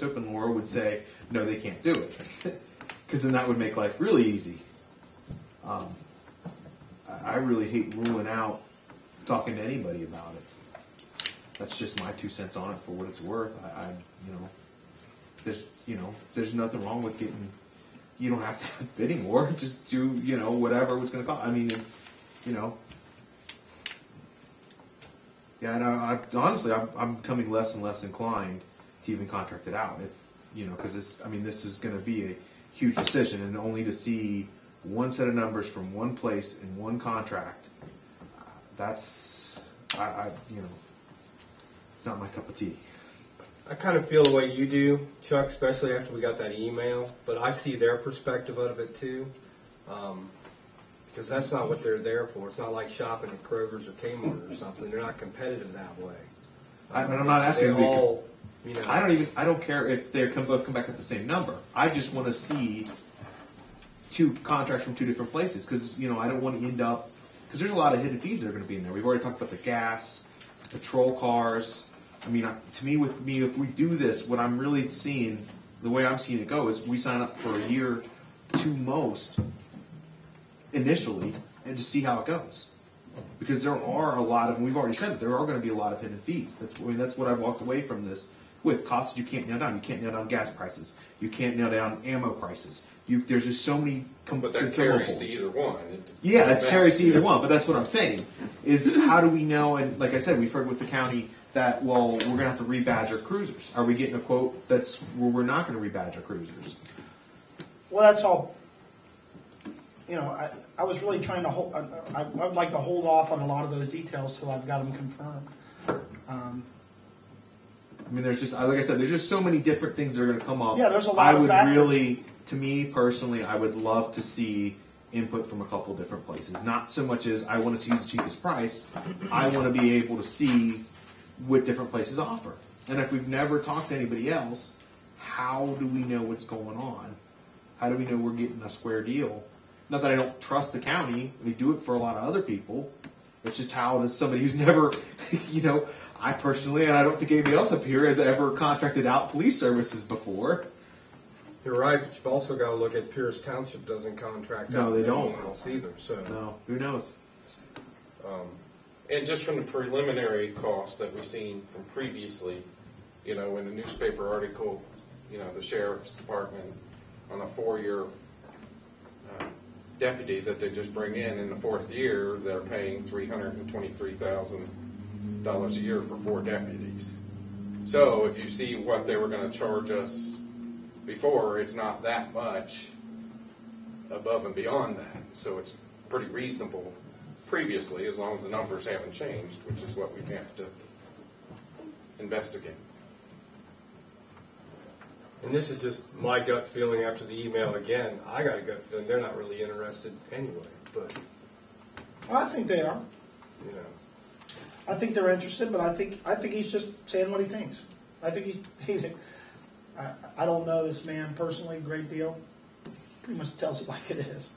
open world would say, no, they can't do it. Because then that would make life really easy. I really hate ruling out talking to anybody about it. That's just my 2 cents on it for what it's worth. There's nothing wrong with getting, you don't have to have a bidding war. Just do, whatever it's going to cost. I mean, yeah, and honestly, I'm becoming less and less inclined to even contract it out. Because this is going to be a huge decision, and only to see one set of numbers from one place in one contract, it's not my cup of tea. I kind of feel the way you do, Chuck, especially after we got that email, but I see their perspective of it too, because that's not what they're there for. It's not like shopping at Kroger's or Kmart or something. They're not competitive that way. I'm not asking all, I don't care if they both come back at the same number. I just want to see two contracts from two different places, because I don't want to end up, because there's a lot of hidden fees that are going to be in there. We've already talked about the gas, patrol cars. To me, if we do this, what I'm really seeing, the way I'm seeing it go, is we sign up for a year, 2 most, initially, and just see how it goes. Because there are a lot of, and we've already said it, there are going to be a lot of hidden fees. That's what I walked away from this with. Costs you can't nail down. You can't nail down gas prices. You can't nail down ammo prices. There's just so many But that carries to either one. That carries to either one. But that's what I'm saying, is how do we know, and like I said, we've heard with the county that, we're going to have to rebadge our cruisers. Are we getting a quote that's where we're not going to rebadge our cruisers? Well, that's all. I was really trying to hold. I would like to hold off on a lot of those details till I've got them confirmed. There's just, like I said, there's just so many different things that are going to come up. Yeah, there's a lot of factors. To me personally, I would love to see input from a couple different places. Not so much as I want to see the cheapest price. I want to be able to see what different places offer. And if we've never talked to anybody else, how do we know what's going on? How do we know we're getting a square deal? Not that I don't trust the county. They do it for a lot of other people. It's just how does somebody who's never, I personally, and I don't think anybody else up here has ever contracted out police services before. You're right, but you've also got to look at Pierce Township doesn't contract out they don't. anyone else either. So no, who knows? And just from the preliminary costs that we've seen from previously, in the newspaper article, the sheriff's department on a 4-year deputy that they just bring in the 4th year, they're paying $323,000 a year for 4 deputies. So if you see what they were going to charge us before, it's not that much above and beyond that. So it's pretty reasonable previously, as long as the numbers haven't changed, which is what we have to investigate. And this is just my gut feeling after the email again. I got a gut feeling they're not really interested anyway, but I think they are. I think they're interested, but I think he's just saying what he thinks. I think he's. I don't know this man personally a great deal. Pretty much tells it like it is.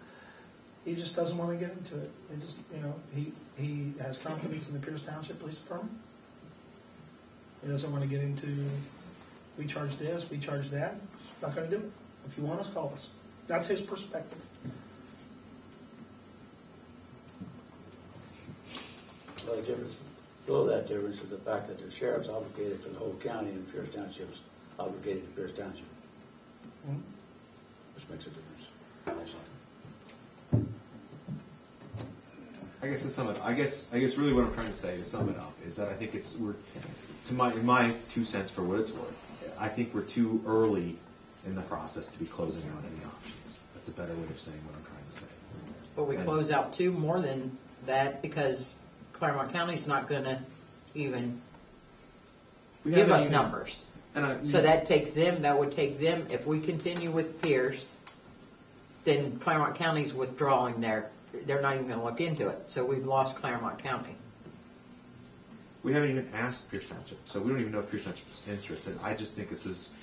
He just doesn't want to get into it. He has confidence in the Pierce Township Police Department. He doesn't want to get into, we charge this, we charge that. He's not going to do it. If you want us, call us. That's his perspective. Well, that difference is the fact that the sheriff's obligated for the whole county and Pierce Township is obligated to Pierce Township. Mm-hmm. Which makes a difference. I guess to sum it, I guess really what I'm trying to say to sum it up is that I think in my 2 cents for what it's worth, I think we're too early in the process to be closing out any options. That's a better way of saying what I'm trying to say. But we close out 2 more than that because Claremont County's not going to even give us numbers. So that would take them, if we continue with Pierce, then Claremont County's withdrawing they're not even going to look into it. So we've lost Claremont County. We haven't even asked Pierce Township, so we don't even know if Pierce Township is interested. I just think this is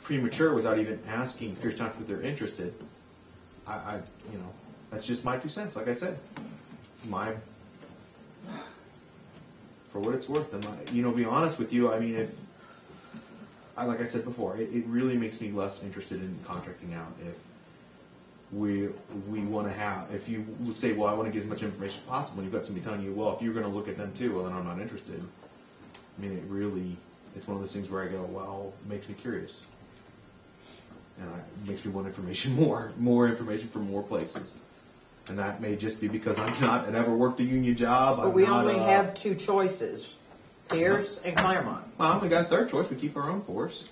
premature without even asking Pierce Township if they're interested. That's just my 2 cents. Like I said, it's my, for what it's worth. And be honest with you. like I said before, it really makes me less interested in contracting out if we want to have, if you say, well, I want to get as much information as possible, and you've got somebody telling you, well, if you're going to look at them too, well, then I'm not interested. I mean, it's one of those things where I go, well, it makes me curious. And it makes me want information more information from more places. And that may just be because I never worked a union job. But we only have two choices, Pierce and Claremont. Well, we got a third choice. We keep our own force.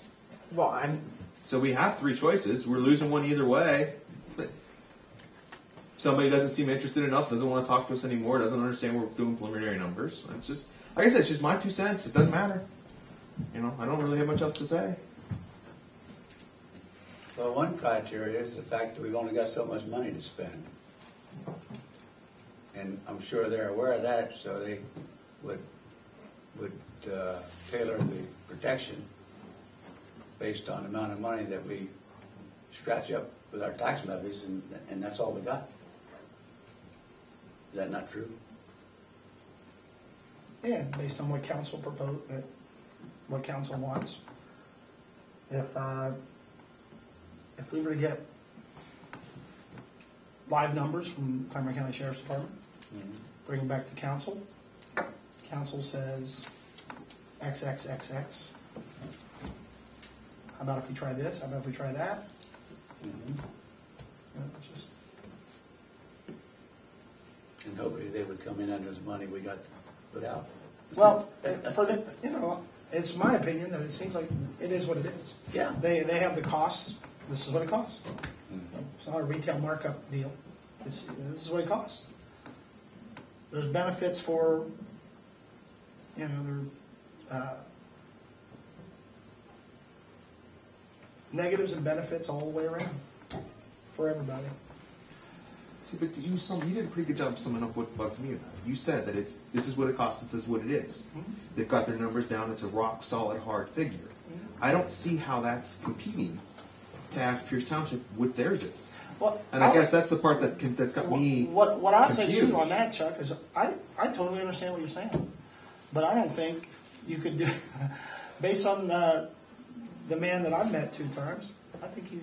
Well, So we have three choices. We're losing one either way. Somebody doesn't seem interested enough, doesn't want to talk to us anymore, doesn't understand we're doing preliminary numbers. It's just, like I said, it's just my 2 cents. It doesn't matter. I don't really have much else to say. Well, one criteria is the fact that we've only got so much money to spend. And I'm sure they're aware of that, so they would tailor the protection based on the amount of money that we scratch up with our tax levies, and that's all we got. Is that not true? Yeah, based on what council proposed, what council wants. If we were to get live numbers from Claremont County Sheriff's Department, bring them back to council, council says XXXX. How about if we try this? How about if we try that? It's just, And hopefully they would come in under the money we got put out. well, for the, it's my opinion that it seems like it is what it is. Yeah. They have the costs. This is what it costs. It's not a retail markup deal. This is what it costs. There's benefits for, negatives and benefits all the way around for everybody. See, but you did a pretty good job summing up what bugs me about it. You said that this is what it costs, this is what it is. They've got their numbers down, it's a rock solid hard figure. I don't see how that's competing to ask Pierce Township what theirs is. Well, And I guess that's the part that's got me What I'd say to you confused. on that, Chuck, is I totally understand what you're saying, but I don't think you could do, based on the man that I've met 2 times, I think he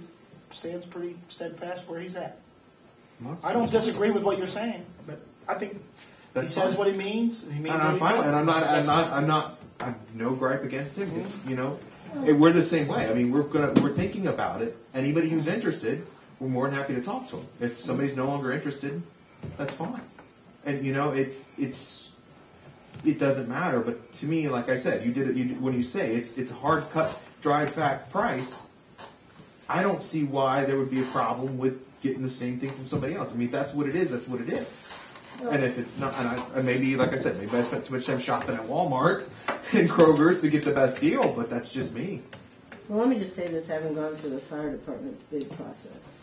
stands pretty steadfast where he's at. I don't disagree with what you're saying, but I think he says what he means. He means what he says. And I'm no gripe against him. It's we're the same way. I mean, we're thinking about it. Anybody who's interested, we're more than happy to talk to them. If somebody's no longer interested, that's fine. And it doesn't matter. But to me, like I said, when you say it's a hard cut, dried fact price. I don't see why there would be a problem with getting the same thing from somebody else. I mean, if that's what it is, that's what it is. And if it's not, and maybe, like I said, maybe I spent too much time shopping at Walmart and Kroger's to get the best deal, but that's just me. Well, let me just say this, having gone through the fire department bid process,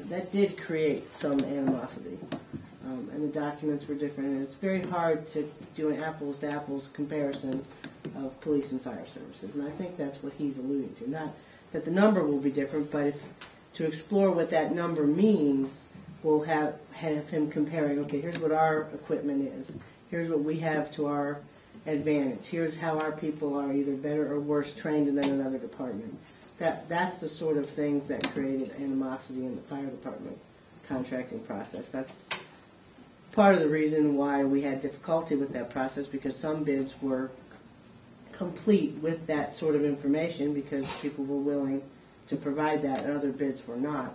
that did create some animosity. And the documents were different, and it's very hard to do an apples-to-apples comparison of police and fire services. And I think that's what he's alluding to. Not that the number will be different, but to explore what that number means, we'll have him comparing, okay, here's what our equipment is. Here's what we have to our advantage. Here's how our people are either better or worse trained than another department. That's the sort of things that created animosity in the fire department contracting process. That's part of the reason why we had difficulty with that process, because some bids were complete with that sort of information because people were willing to provide that and other bids were not.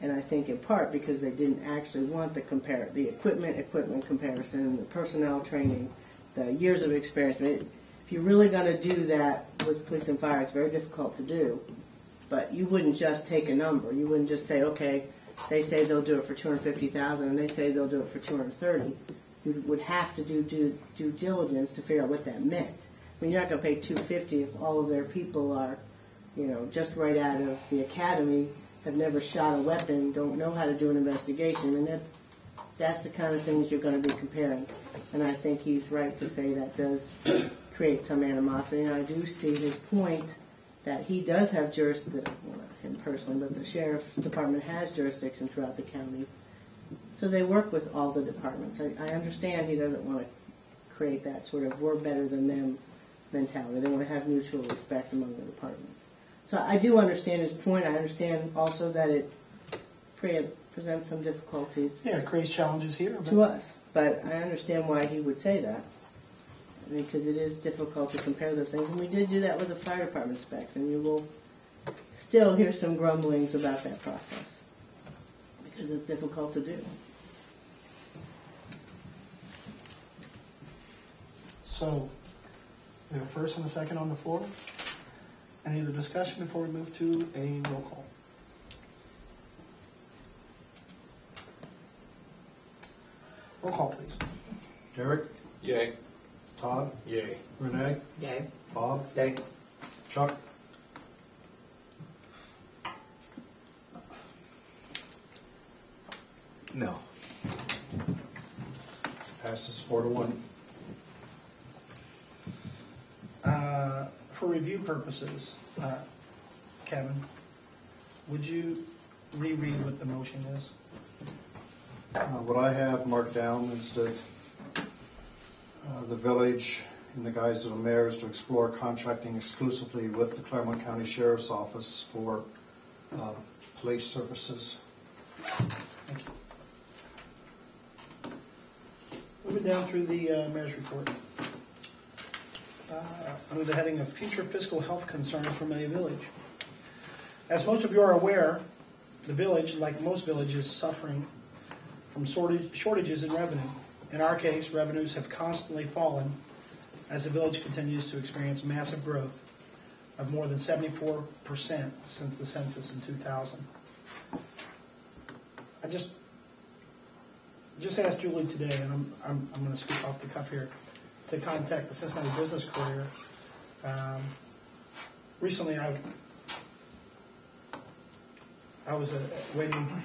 And I think in part because they didn't actually want the equipment comparison, the personnel training, the years of experience. I mean, if you're really going to do that with police and fire, it's very difficult to do. But you wouldn't just take a number. You wouldn't just say, okay, they say they'll do it for $250,000 and they say they'll do it for $230,000. You would have to do due diligence to figure out what that meant. I mean, you're not going to pay $250,000 if all of their people are, just right out of the academy, have never shot a weapon, don't know how to do an investigation, and that's the kind of things you're going to be comparing. And I think he's right to say that does create some animosity. And I do see his point that he does have jurisdiction, well, not him personally, but the sheriff's department has jurisdiction throughout the county. So they work with all the departments. I understand he doesn't want to create that sort of we're better than them mentality. They want to have mutual respect among the departments. So I do understand his point. I understand also that it presents some difficulties Yeah, it creates challenges here. to us. But I understand why he would say that. I mean, because it is difficult to compare those things. And we did do that with the fire department specs, and you will still hear some grumblings about that process because it's difficult to do. So, we have a first and a second on the floor. Any other discussion before we move to a roll call? Roll call, please. Derek, Yay. Todd, Yay. Renee, Yay. Bob, Okay, Chuck. No. Passes 4-1. For review purposes, Kevin, would you reread what the motion is? What I have marked down is that the village, in the guise of a mayor, is to explore contracting exclusively with the Claremont County Sheriff's Office for police services. Thank you. Moving down through the mayor's report. Under the heading of future fiscal health concerns for Amelia Village. As most of you are aware, the village, like most villages, is suffering from shortages in revenue. In our case, revenues have constantly fallen as the village continues to experience massive growth of more than 74% since the census in 2000. I just asked Julie today, and I'm going to speak off the cuff here, to contact the Cincinnati Business Courier. Recently, I was waiting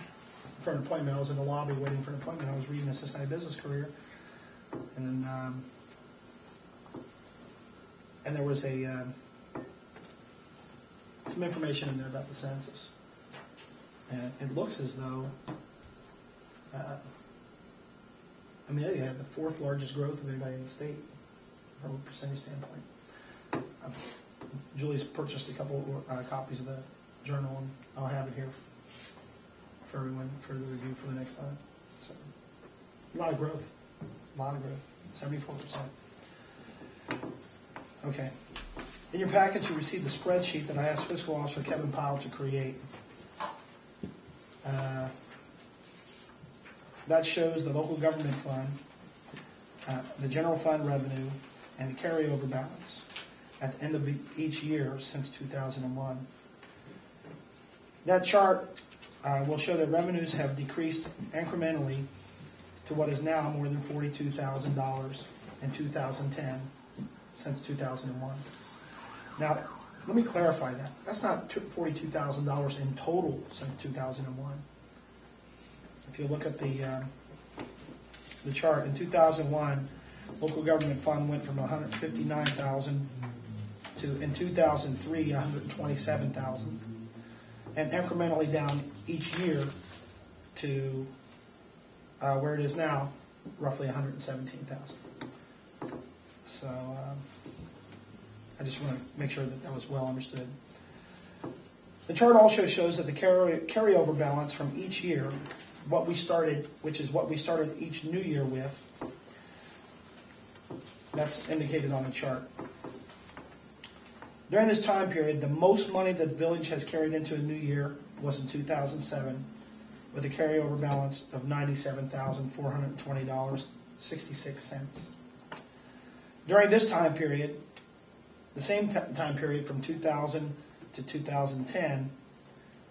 for an appointment. I was in the lobby waiting for an appointment. I was reading the Cincinnati Business Courier, and then and there was some information in there about the census, and it looks as though Amelia had the fourth largest growth of anybody in the state from a percentage standpoint. Julie's purchased a couple copies of the journal, and I'll have it here for everyone for the review for the next time. So, a lot of growth, 74%. Okay. In your package, you received a spreadsheet that I asked Fiscal Officer Kevin Powell to create. That shows the local government fund, the general fund revenue, and the carryover balance at the end of each year since 2001. That chart will show that revenues have decreased incrementally to what is now more than $42,000 in 2010 since 2001. Now, let me clarify that. That's not $42,000 in total since 2001. If you look at the chart, in 2001, local government fund went from $159,000 to, in 2003, $127,000, and incrementally down each year to where it is now, roughly $117,000. So I just want to make sure that that was well understood. The chart also shows that the carryover balance from each year, what we started, which is what we started each new year with, that's indicated on the chart. During this time period, the most money that the village has carried into a new year was in 2007, with a carryover balance of $97,420.66. During this time period, the same time period from 2000 to 2010,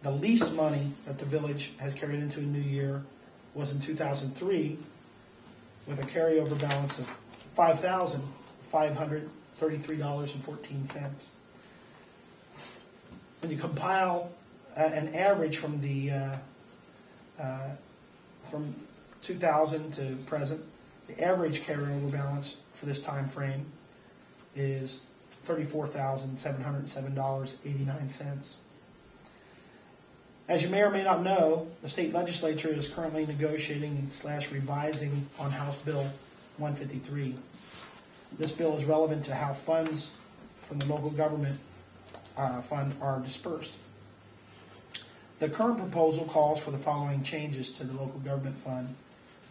the least money that the village has carried into a new year was in 2003, with a carryover balance of $5,533.14. When you compile an average from from 2000 to present, the average carryover balance for this time frame is $34,707.89. As you may or may not know, the state legislature is currently negotiating / revising on House Bill 153. This bill is relevant to how funds from the local government fund are dispersed. The current proposal calls for the following changes to the local government fund.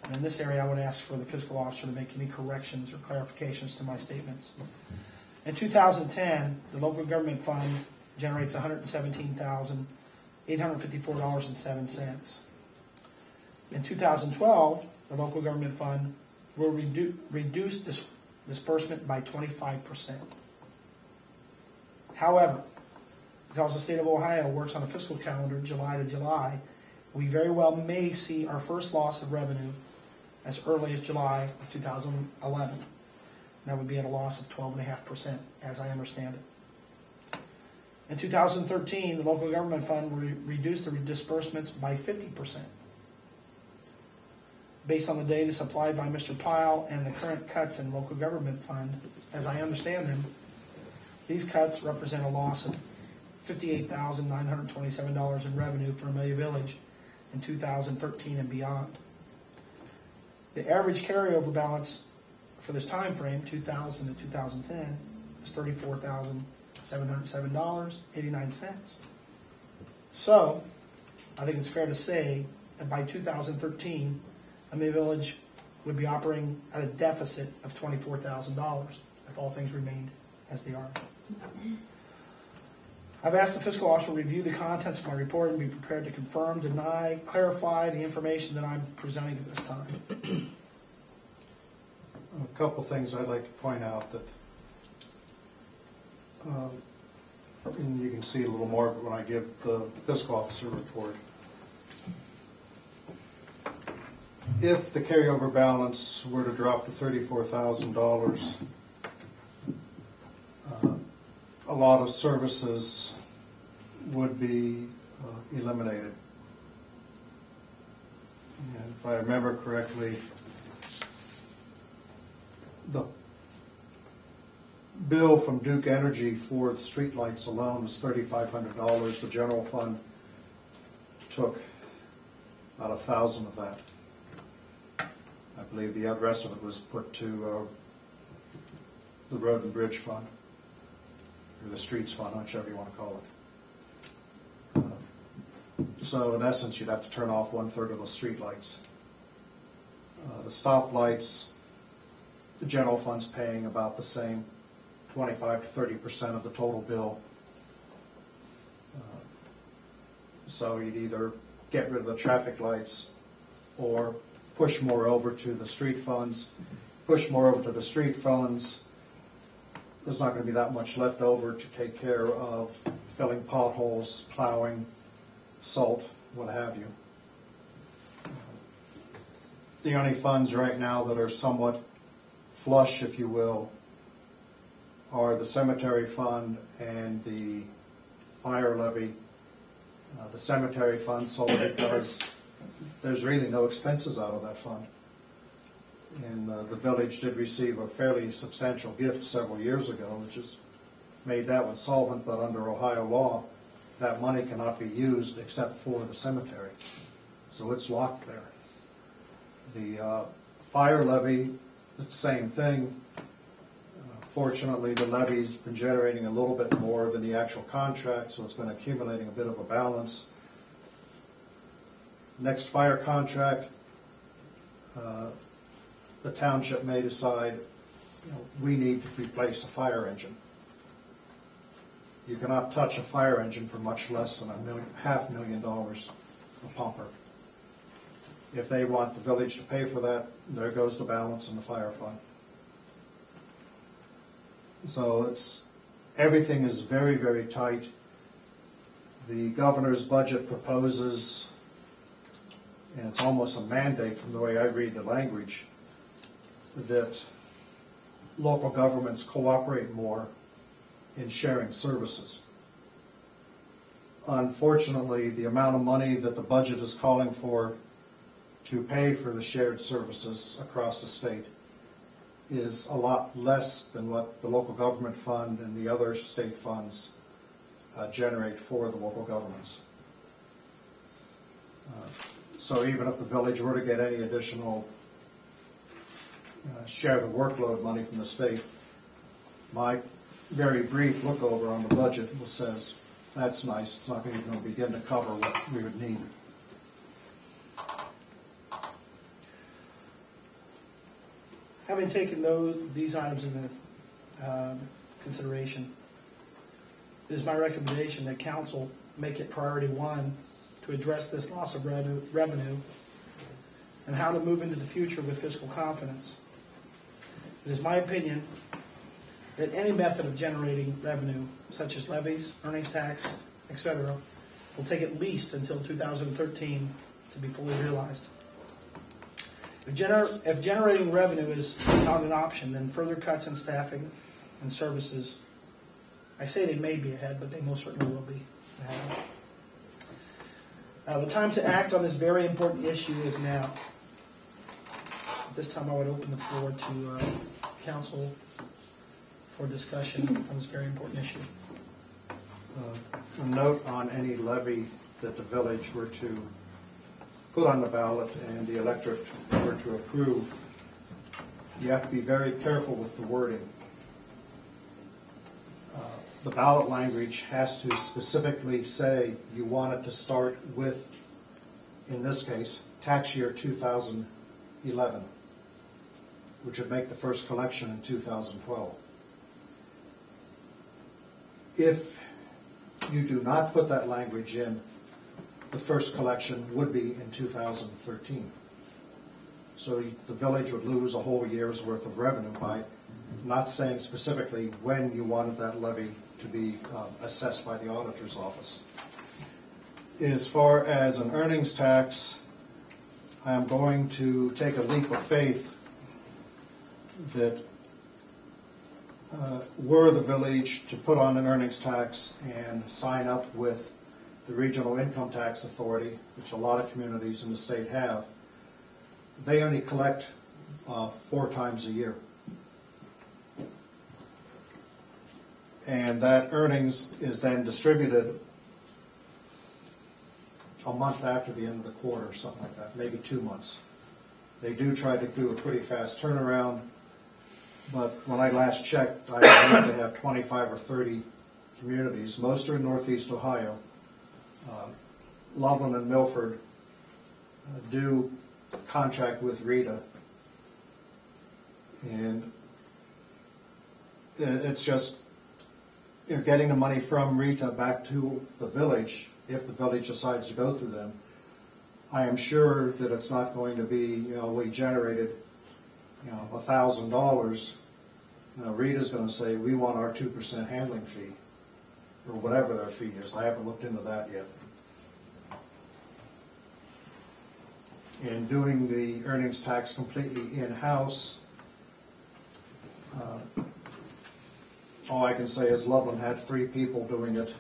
And in this area, I would ask for the fiscal officer to make any corrections or clarifications to my statements. In 2010, the local government fund generates $117,854.07. In 2012, the local government fund will reduce disbursement by 25%. However, because the state of Ohio works on a fiscal calendar July to July, we very well may see our first loss of revenue as early as July of 2011. That would be at a loss of 12.5%, as I understand it. In 2013, the local government fund will reduce the disbursements by 50%. Based on the data supplied by Mr. Pyle and the current cuts in local government fund, as I understand them, these cuts represent a loss of $58,927 in revenue for Amelia Village in 2013 and beyond. The average carryover balance for this time frame, 2000 to 2010, is $34,707.89. So, I think it's fair to say that by 2013, Amelia Village would be operating at a deficit of $24,000 if all things remained as they are. I've asked the fiscal officer to review the contents of my report and be prepared to confirm, deny, clarify the information that I'm presenting at this time. A couple things I'd like to point out that and you can see a little more when I give the fiscal officer report. If the carryover balance were to drop to $34,000, a lot of services would be eliminated. And if I remember correctly, the bill from Duke Energy for the streetlights alone was $3,500. The general fund took about $1,000 of that. I believe the rest of it was put to the road and bridge fund, or the streets fund, whichever you want to call it. So in essence, you'd have to turn off 1/3 of those streetlights. The stoplights, the general fund's paying about the same, 25 to 30% of the total bill. So you'd either get rid of the traffic lights or push more over to the street funds. Push more over to the street funds, there's not going to be that much left over to take care of filling potholes, plowing, salt, what have you. The only funds right now that are somewhat flush, if you will, are the cemetery fund and the fire levy. The cemetery fund solely because there's really no expenses out of that fund. And the village did receive a fairly substantial gift several years ago, which has made that one solvent, but under Ohio law, that money cannot be used except for the cemetery. So it's locked there. The fire levy, it's the same thing. Fortunately, the levy's been generating a little bit more than the actual contract, so it's been accumulating a bit of a balance. Next fire contract, the township may decide, we need to replace a fire engine. You cannot touch a fire engine for much less than $500,000 a pumper. If they want the village to pay for that, there goes the balance in the fire fund. So everything is very, very tight. The governor's budget proposes, and it's almost a mandate from the way I read the language, that local governments cooperate more in sharing services. Unfortunately, the amount of money that the budget is calling for to pay for the shared services across the state is a lot less than what the local government fund and the other state funds generate for the local governments. So even if the village were to get any additional share the workload money from the state, my very brief look over on the budget says, that's nice, it's not even going to begin to cover what we would need. Having taken these items into consideration, it is my recommendation that council make it priority one to address this loss of revenue and how to move into the future with fiscal confidence. It is my opinion that any method of generating revenue, such as levies, earnings tax, etc., will take at least until 2013 to be fully realized. If generating revenue is not an option, then further cuts in staffing and services, I say they may be ahead, but they most certainly will be ahead. The time to act on this very important issue is now. At this time, I would open the floor to council for discussion on this very important issue. A note on any levy that the village were to put on the ballot and the electorate were to approve, you have to be very careful with the wording. The ballot language has to specifically say you want it to start with, in this case, tax year 2011, which would make the first collection in 2012. If you do not put that language in, the first collection would be in 2013. So the village would lose a whole year's worth of revenue by not saying specifically when you wanted that levy to be assessed by the auditor's office. As far as an earnings tax, I'm going to take a leap of faith that were the village to put on an earnings tax and sign up with the Regional Income Tax Authority, which a lot of communities in the state have, they only collect 4 times a year. And that earnings is then distributed a month after the end of the quarter, or something like that, maybe 2 months. They do try to do a pretty fast turnaround, but when I last checked, I believe they have 25 or 30 communities. Most are in Northeast Ohio. Loveland and Milford do contract with RETA, and it's just getting the money from RETA back to the village, if the village decides to go through them. I am sure that it's not going to be, we generated, $1,000. RETA's going to say, we want our 2% handling fee, or whatever their fee is. I haven't looked into that yet. And doing the earnings tax completely in-house, all I can say is Loveland had 3 people doing it,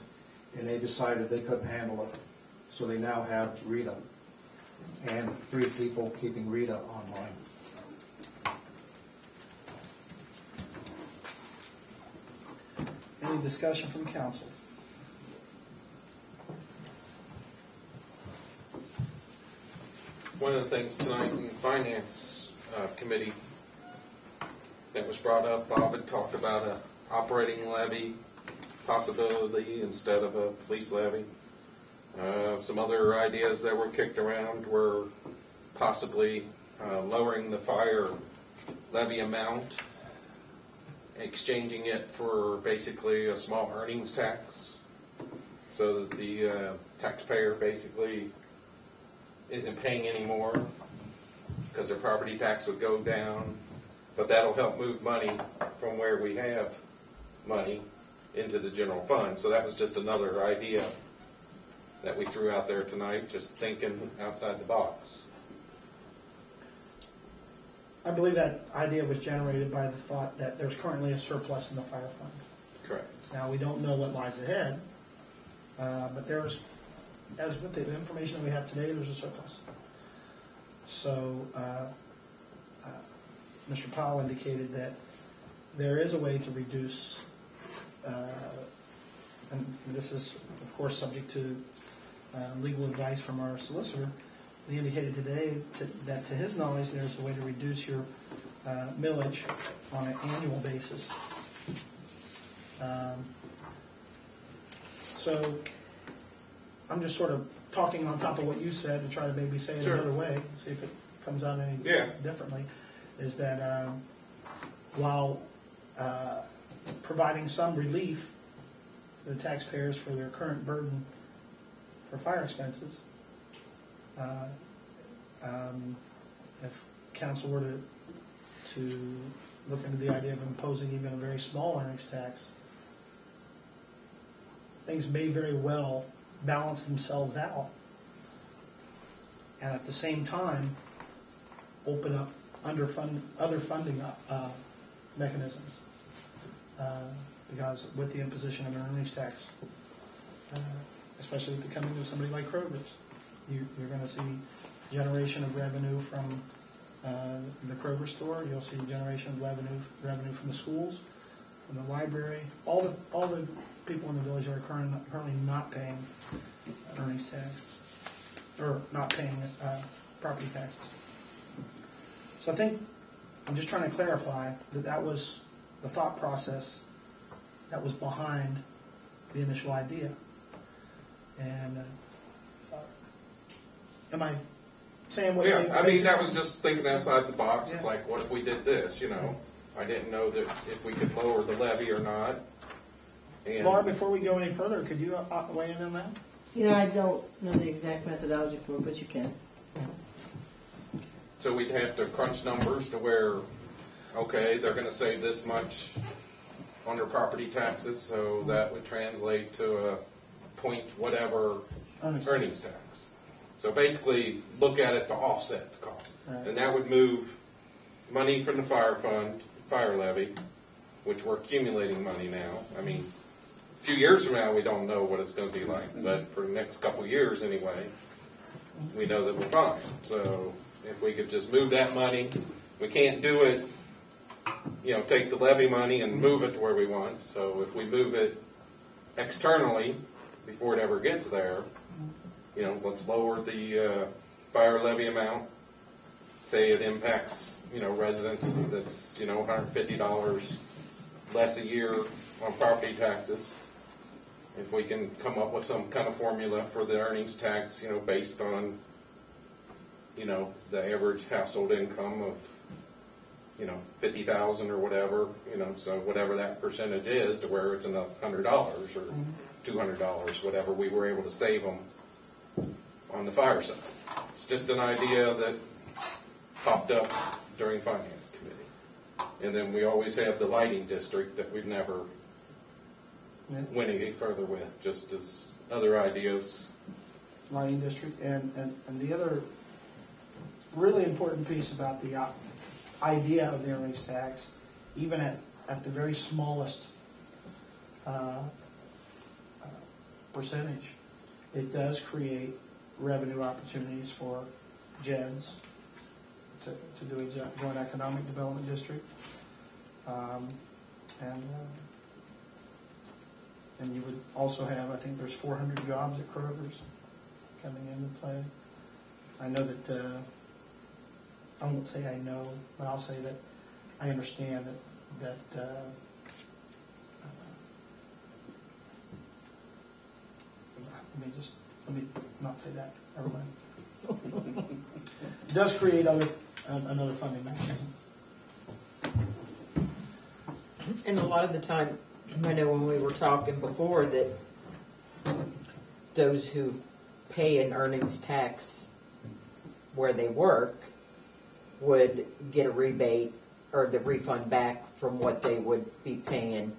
and they decided they couldn't handle it. So they now have RETA, and 3 people keeping RETA online. Any discussion from council? One of the things tonight in Finance Committee that was brought up, Bob had talked about a operating levy possibility instead of a police levy. Some other ideas that were kicked around were possibly lowering the fire levy amount, exchanging it for basically a small earnings tax, so that the taxpayer basically isn't paying any more because their property tax would go down, but that'll help move money from where we have money into the general fund. So that was just another idea that we threw out there tonight, just thinking outside the box. I believe that idea was generated by the thought that there's currently a surplus in the fire fund. Correct. Now, we don't know what lies ahead, but there's, as with the information that we have today, there's a surplus. So, Mr. Powell indicated that there is a way to reduce, and this is, of course, subject to legal advice from our solicitor. He indicated today that, to his knowledge, there's a way to reduce your millage on an annual basis. So I'm just sort of talking on top of what you said to try to maybe say it Sure. another way, see if it comes out any Yeah. differently, is that while providing some relief to the taxpayers for their current burden for fire expenses, if council were to look into the idea of imposing even a very small earnings tax, things may very well balance themselves out, and at the same time open up other funding mechanisms. Because with the imposition of an earnings tax, especially with the coming of somebody like Kroger's, you're going to see generation of revenue from the Kroger store. You'll see generation of revenue from the schools, from the library. All the people in the village are currently not paying earnings tax, or not paying property taxes. So I think I'm just trying to clarify that was the thought process that was behind the initial idea. And am I saying what? Yeah, I mean, that was just thinking outside the box. It's like, what if we did this? You know, I didn't know that if we could lower the levy or not. And Laura, before we go any further, could you weigh in on that? I don't know the exact methodology for it, but you can. so we'd have to crunch numbers to where, okay, they're going to save this much on their property taxes, so that would translate to a point whatever earnings tax. So basically, look at it to offset the cost. Right. And that would move money from the fire fund, fire levy, which we're accumulating money now. I mean, a few years from now, we don't know what it's going to be like, but for the next couple of years anyway, we know that we're fine. So if we could just move that money, we can't do it, take the levy money and move it to where we want. So if we move it externally before it ever gets there, let's lower the fire levy amount. Say it impacts, residents that's, $150 less a year on property taxes. If we can come up with some kind of formula for the earnings tax, based on, the average household income of, 50,000 or whatever, so whatever that percentage is, to where it's $100 or $200, whatever we were able to save them on the fire side. It's just an idea that popped up during Finance Committee. And then we always have the lighting district that we've never went any further with, just as other ideas. Lighting district, and the other really important piece about the idea of the earnings tax, even at the very smallest percentage, it does create revenue opportunities for JEDs to do a joint economic development district, and you would also have, I think there's 400 jobs at Kroger's coming into play. I know that, I won't say I know, but I'll say that I understand that let me not say that, never mind. It does create another funding mechanism. And a lot of the time, I know when we were talking before that those who pay an earnings tax where they work would get a rebate or the refund back from what they would be paying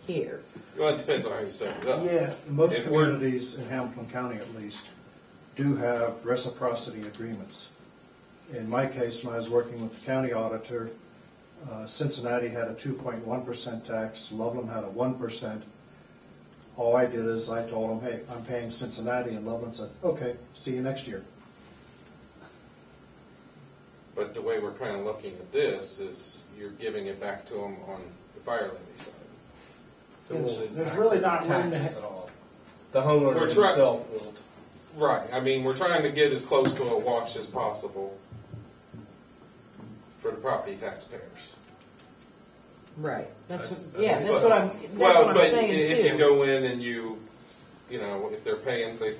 here. Well, it depends on how you set it up. Yeah, Most If we're- communities in Hamilton County, at least, do have reciprocity agreements. In my case, when I was working with the county auditor, Cincinnati had a 2.1% tax, Loveland had a 1%. All I did is I told them, hey, I'm paying Cincinnati, and Loveland said, okay, see you next year. But the way we're kind of looking at this is you're giving it back to them on the fire levy side. So it won't There's impact really the not room to taxes at all. The homeowner We're try- himself will. Right. I mean, we're trying to get as close to a wash as possible for the property taxpayers. Right. That's That's- yeah. That's but- what I'm. That's Well, what but I'm saying if too. you go in and you know, if they're paying, say,